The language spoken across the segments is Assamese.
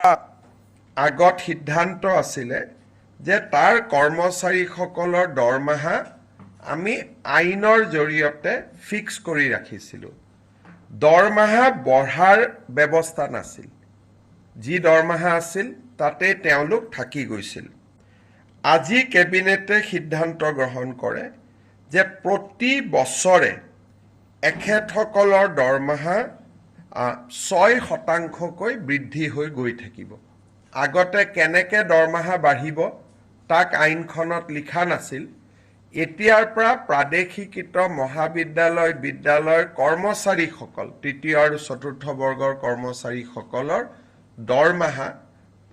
আগত সিদ্ধান্ত আছিলে যে তাৰ কৰ্মচাৰীসকলৰ দৰমহা আমি আইনৰ জৰিয়তে ফিক্স কৰি ৰাখিছিলোঁ। দৰমহা বঢ়াৰ ব্যৱস্থা নাছিল। যি দৰমহা আছিল তাতে তেওঁলোক থাকি গৈছিল। আজি কেবিনেটে সিদ্ধান্ত গ্ৰহণ কৰে যে প্ৰতি বছৰে এখেতসকলৰ দৰমহা 6% বৃদ্ধি হৈ গৈ থাকিব। আগতে কেনেকৈ দৰমহা বাঢ়িব তাক আইনখনত লিখা নাছিল। এতিয়াৰ পৰা প্ৰাদেশিকৃত মহাবিদ্যালয় বিদ্যালয়ৰ কৰ্মচাৰীসকল, তৃতীয় আৰু চতুৰ্থ বৰ্গৰ কৰ্মচাৰীসকলৰ দৰমহা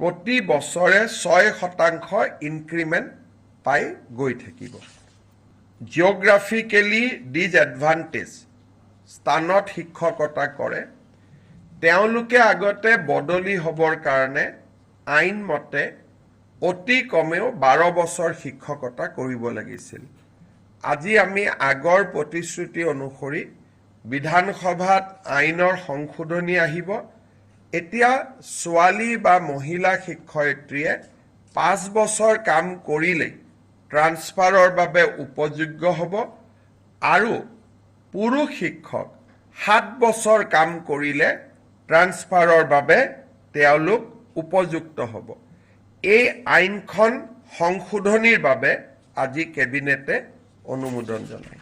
প্ৰতি বছৰে 6% ইনক্ৰিমেণ্ট পাই গৈ থাকিব। জিঅ'গ্ৰাফিকেলি ডিজএডভান্টেজ স্থানত শিক্ষকতা কৰে, তেওঁলোকে আগতে বদলি হ'বৰ কাৰণে আইন মতে অতি কমেও 12 বছৰ শিক্ষকতা কৰিব লাগিছিল। আজি আমি আগৰ প্ৰতিশ্ৰুতি অনুসৰি বিধানসভাত আইনৰ সংশোধনী আহিব। এতিয়া ছোৱালী বা মহিলা শিক্ষয়িত্ৰীয়ে 5 বছৰ কাম কৰিলেই ট্ৰান্সফাৰৰ বাবে উপযোগ্য হ'ব আৰু পুৰুষ শিক্ষক 7 বছৰ কাম কৰিলে ট্ৰান্সফাৰৰ বাবে তেওঁলোক উপযুক্ত হ'ব। এই আইনখন সংশোধনীৰ বাবে আজি কেবিনেটে অনুমোদন জনায়।